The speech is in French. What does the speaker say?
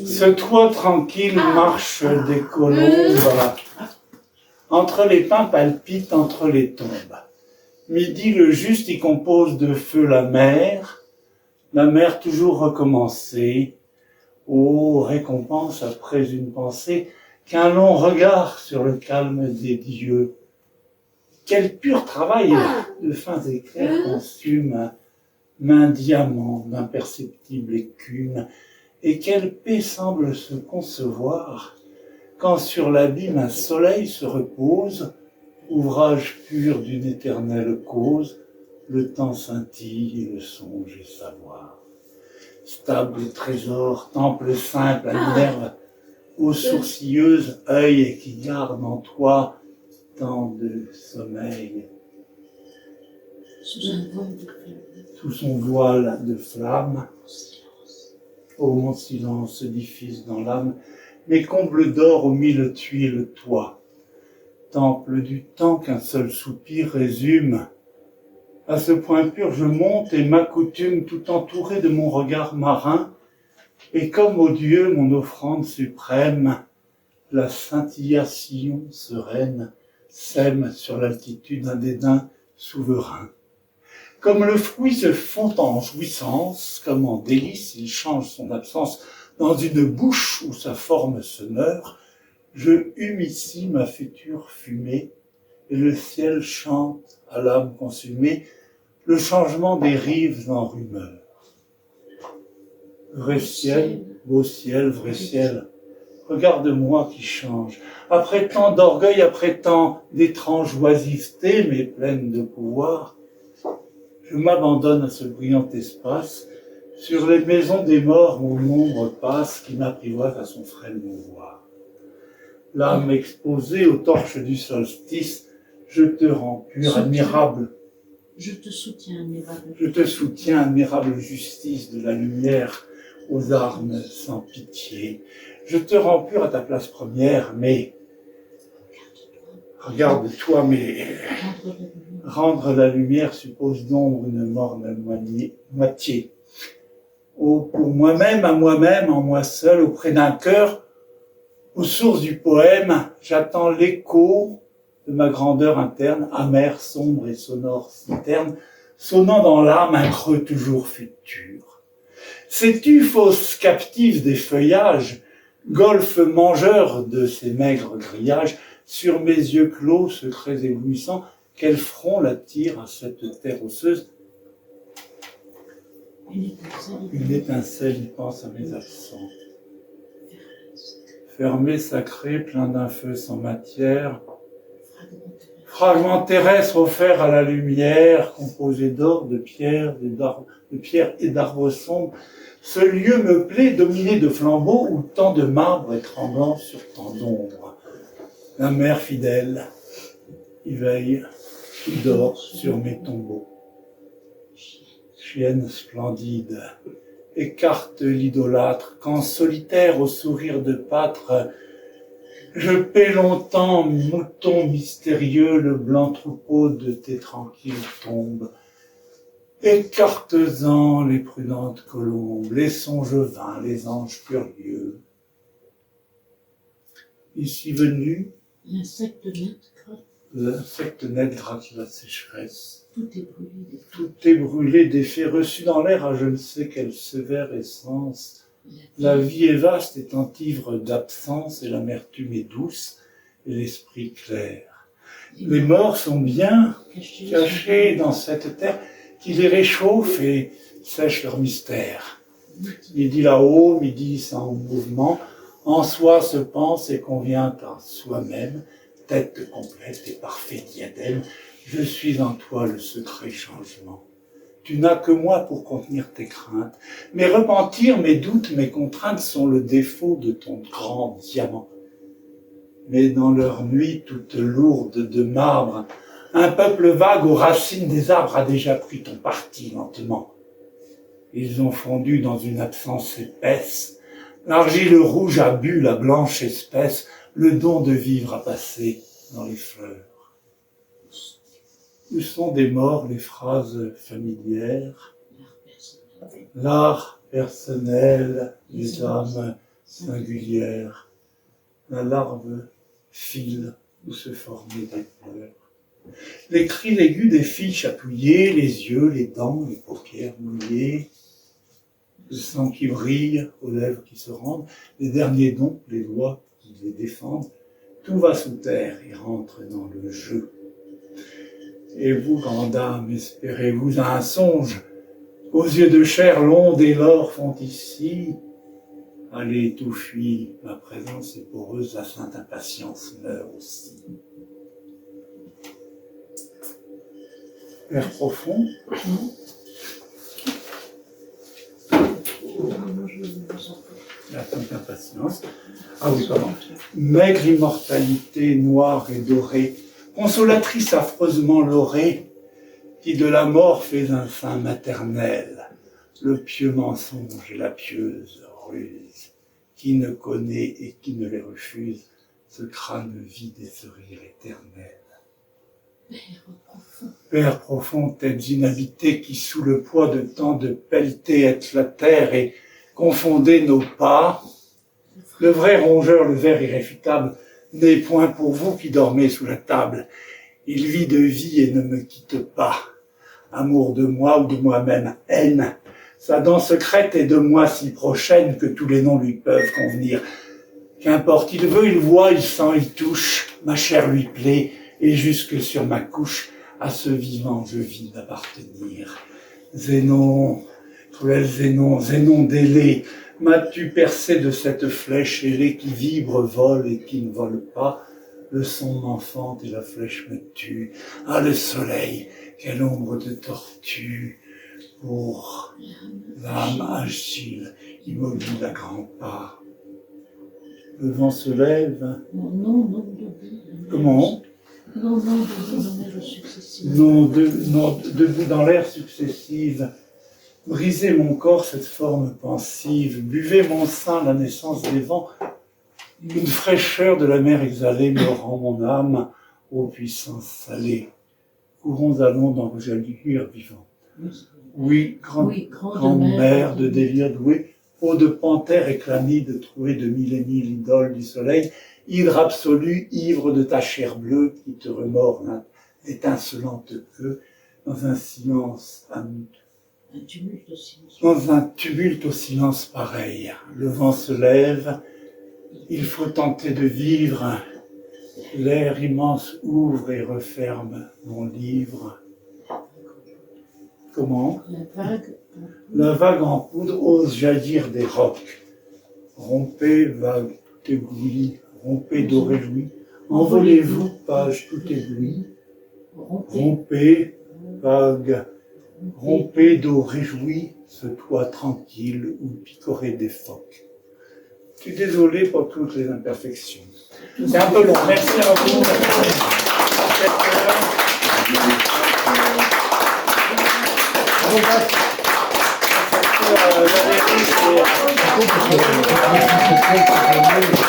Ce toit tranquille marche des colombes. Entre les pins palpite entre les tombes. Midi le juste y compose de feu la mer toujours recommencée. Ô récompense après une pensée, qu'un long regard sur le calme des dieux. Quel pur travail de fins éclairs consume main diamant d'imperceptible écume, et quelle paix semble se concevoir quand sur l'abîme un soleil se repose, ouvrage pur d'une éternelle cause, le temps scintille et le songe et savoir. Stable trésor, temple simple à Minerve, ô sourcilleuse, œil qui garde en toi tant de sommeil. Sous son voile de flamme, ô mon silence se diffuse dans l'âme, mes combles d'or aux mille tuiles toi. Temple du temps qu'un seul soupir résume. À ce point pur je monte et m'accoutume tout entouré de mon regard marin, et comme ô Dieu mon offrande suprême, la scintillation sereine sème sur l'altitude un dédain souverain. Comme le fruit se fond en jouissance, comme en délice il change son absence dans une bouche où sa forme se meurt, je hume ici ma future fumée, et le ciel chante à l'âme consumée le changement des rives en rumeur. Vrai ciel, beau ciel, vrai ciel, regarde-moi qui change. Après tant d'orgueil, après tant d'étrange oisiveté, mais pleine de pouvoir, je m'abandonne à ce brillant espace. Sur les maisons des morts, mon ombre passe, qui m'apprivoise à son frêle mouvoir. L'âme exposée aux torches du solstice, je te rends pur, admirable. Je te soutiens, admirable. Je te soutiens, admirable justice de la lumière, aux armes sans pitié. Je te rends pur à ta place première, mais regarde-toi, mais rendre la lumière suppose d'ombre une morne moitié. Oh, pour moi-même, à moi-même, en moi seul, auprès d'un cœur, aux sources du poème, j'attends l'écho de ma grandeur interne, amère, sombre et sonore citerne, sonnant dans l'âme un creux toujours futur. Sais-tu, fausse captive des feuillages, golfe mangeur de ces maigres grillages, sur mes yeux clos, secrets éblouissants, quel front l'attire à cette terre osseuse? Une étincelle y pense à mes absents. Fermé, sacré, plein d'un feu sans matière, fragment terrestre offert à la lumière, composé d'or, de pierre et d'arbres sombres, ce lieu me plaît, dominé de flambeaux, où tant de marbre est tremblant sur tant d'ombre. La mère fidèle y veille, qui dort sur mes tombeaux. Chienne splendide, écarte l'idolâtre, quand solitaire au sourire de pâtre, je paie longtemps, mouton mystérieux, le blanc troupeau de tes tranquilles tombes. Écarte-en les prudentes colombes, les songes vains, les anges curieux. Ici venu, l'insecte net gratte la sécheresse. Tout est brûlé. D'effets reçus dans l'air à je ne sais quelle sévère essence. La vie est vaste, étant ivre d'absence, et l'amertume est douce, et l'esprit clair. Les morts sont bien cachés dans cette terre qui les réchauffe et sèche leur mystère. Midi là-haut, midi sans mouvement, en soi se pense et convient à soi-même, tête complète et parfait diadème, je suis en toi le secret changement. Tu n'as que moi pour contenir tes craintes. Mes repentirs, mes doutes, mes contraintes sont le défaut de ton grand diamant. Mais dans leur nuit toute lourde de marbre, un peuple vague aux racines des arbres a déjà pris ton parti lentement. Ils ont fondu dans une absence épaisse. L'argile rouge a bu la blanche espèce, le don de vivre a passé dans les fleurs. Où sont des morts les phrases familières? L'art personnelles, les âmes singulières. La larve file où se formaient des pleurs. Les cris aigus des filles chatouillées, les yeux, les dents, les paupières mouillées, le sang qui brille aux lèvres qui se rendent, les derniers dons, les doigts qui les défendent, tout va sous terre et rentre dans le jeu. Et vous, grande âme, espérez-vous un songe? Aux yeux de chair, l'onde et l'or font ici. Allez, tout fuit, ma présence est poreuse, la sainte impatience meurt aussi. Père profond. La sainte impatience. Ah oui, pardon. Maigre immortalité noire et dorée, consolatrice affreusement laurée, qui de la mort fait un sein maternel, le pieux mensonge et la pieuse ruse, qui ne connaît et qui ne les refuse, ce crâne vide et ce rire éternel. Père profond, têtes inhabitées qui sous le poids de tant de pelletés êtes la terre et confondez nos pas, le vrai rongeur, le ver irréfutable, n'est point pour vous qui dormez sous la table. Il vit de vie et ne me quitte pas. Amour de moi ou de moi-même, haine. Sa dent secrète est de moi si prochaine que tous les noms lui peuvent convenir. Qu'importe, il veut, il voit, il sent, il touche. Ma chair lui plaît et jusque sur ma couche, à ce vivant je vis d'appartenir. Zénon, cruel Zénon, Zénon délai, m'as-tu percé de cette flèche ailée qui vibre, vole et qui ne vole pas? Le son m'enfante et la flèche me tue. Ah, le soleil, quelle ombre de tortue pour l'âme agile, immobile à grands pas. Le vent se lève. Non, Comment? Non, debout dans l'air successive. Non, debout dans l'air successive. Brisez mon corps cette forme pensive, buvez mon sein la naissance des vents. Une fraîcheur de la mer exhalée me rend mon âme aux puissances salées. Courons allons dans vos jaillir vivants. Oui, grande mer de délire douée, eau de panthère et chlamyde trouée de mille et mille idoles du soleil, hydre absolue, ivre de ta chair bleue qui te remord l'étincelante queue dans un silence dans un tumulte au silence pareil. Le vent se lève, il faut tenter de vivre. L'air immense ouvre et referme mon livre. Comment? La vague en poudre ose jaillir des rocs. Rompez, vague tout éblouie, rompez d'eau réjouie. Envolez-vous, page tout éblouie. Rompez, vague, rompez d'eau réjouie, ce toit tranquille où picoraient des phoques. Je suis désolé pour toutes les imperfections. C'est un peu long. Merci à vous. Valérie,